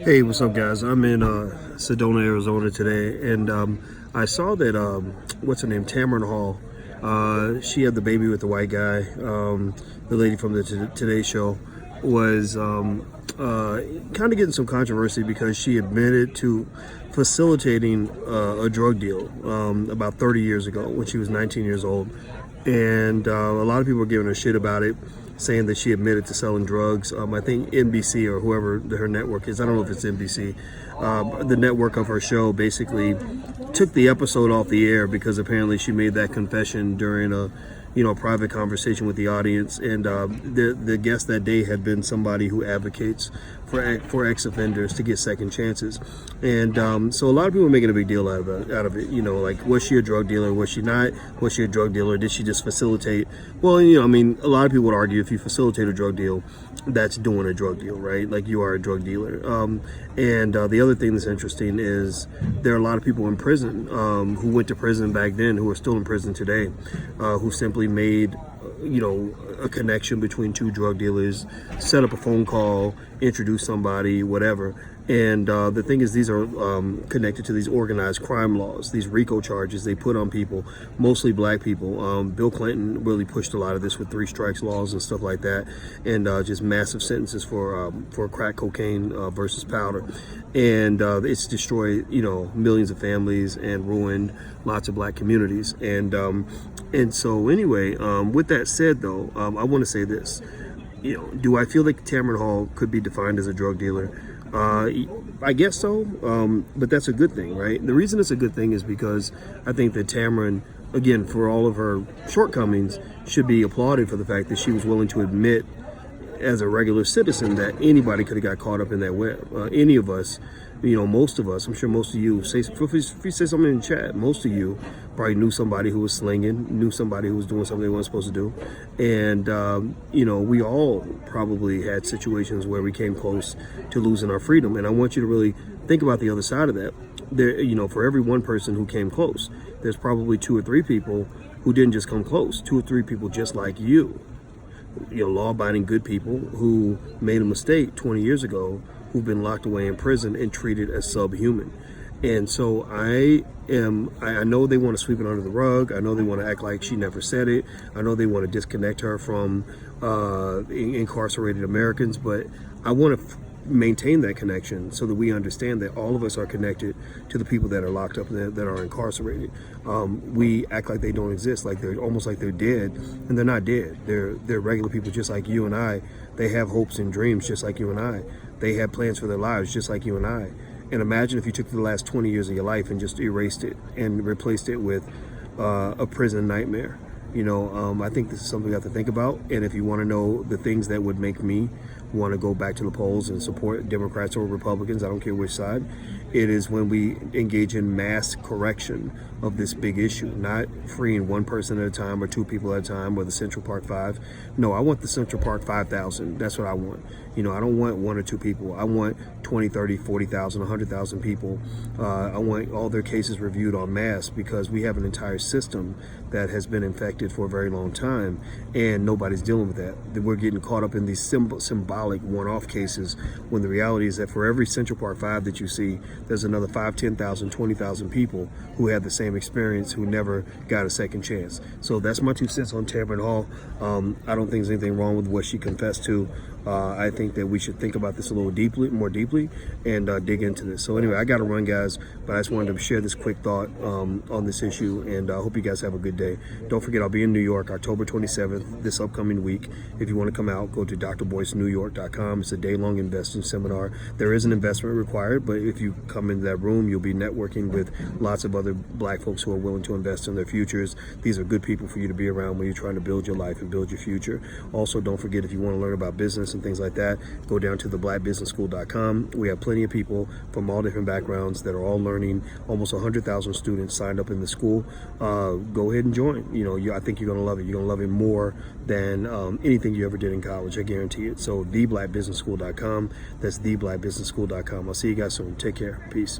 Hey, what's up, guys? I'm in Sedona, Arizona today, and I saw that what's her name, Tamron Hall. She had the baby with the white guy. The lady from the Today Show was kind of getting some controversy because she admitted to facilitating a drug deal about 30 years ago when she was 19 years old, and a lot of people were giving her shit about it, saying that she admitted to selling drugs. I think NBC or whoever her network is, I don't know if it's NBC, the network of her show basically took the episode off the air because apparently she made that confession during a private conversation with the audience, and the guest that day had been somebody who advocates for ex-offenders to get second chances, and so a lot of people are making a big deal out of it. Like, was she a drug dealer? Was she not? Was she a drug dealer? Did she just facilitate? Well, a lot of people would argue if you facilitate a drug deal, that's doing a drug deal, right? Like, you are a drug dealer. And the other thing that's interesting is there are a lot of people in prison who went to prison back then, who are still in prison today, who simply made a connection between two drug dealers, set up a phone call, introduce somebody, whatever. And the thing is, these are connected to these organized crime laws, these RICO charges they put on people, mostly black people. Bill Clinton really pushed a lot of this with 3 strikes laws and stuff like that, and just massive sentences for crack cocaine versus powder. And it's destroyed, millions of families and ruined lots of black communities. And so anyway, with that said, though, I want to say this. Do I feel like Tamron Hall could be defined as a drug dealer? I guess so, but that's a good thing, right? The reason it's a good thing is because I think that Tamron, again, for all of her shortcomings, should be applauded for the fact that she was willing to admit as a regular citizen that anybody could have got caught up in that web. Any of us, most of us, I'm sure most of you, if you say something in the chat, most of you probably knew somebody who was slinging, knew somebody who was doing something they weren't supposed to do. And, we all probably had situations where we came close to losing our freedom. And I want you to really think about the other side of that. There, for every one person who came close, there's probably 2 or 3 people who didn't just come close, 2 or 3 people just like you. Law-abiding good people who made a mistake 20 years ago, who've been locked away in prison and treated as subhuman. And so I know they want to sweep it under the rug. I know they want to act like she never said it. I know they want to disconnect her from incarcerated Americans, but I want to maintain that connection so that we understand that all of us are connected to the people that are locked up, that are incarcerated. We act like they don't exist, like they're almost like they're dead, and they're not dead. They're regular people just like you and I. They have hopes and dreams just like you and I. They have plans for their lives just like you and I. And imagine if you took the last 20 years of your life and just erased it and replaced it with a prison nightmare. I think this is something we have to think about. And if you want to know the things that would make me want to go back to the polls and support Democrats or Republicans, I don't care which side, it is when we engage in mass correction of this big issue, not freeing one person at a time or 2 people at a time or the Central Park 5. No, I want the Central Park 5,000. That's what I want. I don't want 1 or 2 people. I want 20, 30, 40,000, 100,000 people. I want all their cases reviewed en masse because we have an entire system that has been infected for a very long time, and nobody's dealing with that. We're getting caught up in these symbolic one-off cases when the reality is that for every Central Park 5 that you see, there's another 5, 10,000, 20,000 people who had the same experience who never got a second chance. So that's my 2 cents on Tamron Hall. I don't think there's anything wrong with what she confessed to. I think that we should think about this a little more deeply, and dig into this. So anyway, I got to run, guys, but I just wanted to share this quick thought on this issue, and I hope you guys have a good day. Don't forget, I'll be in New York October 27th, this upcoming week. If you want to come out, go to drboycenewyork.com. It's a day-long investing seminar. There is an investment required, but if you come into that room, you'll be networking with lots of other black folks who are willing to invest in their futures. These are good people for you to be around when you're trying to build your life and build your future. Also, don't forget, if you want to learn about business and things like that, go down to theblackbusinessschool.com. We have plenty of people from all different backgrounds that are all learning. Almost 100,000 students signed up in the school. Go ahead and join. I think you're going to love it. You're going to love it more than anything you ever did in college. I guarantee it. So theblackbusinessschool.com. That's theblackbusinessschool.com. I'll see you guys soon. Take care. Peace.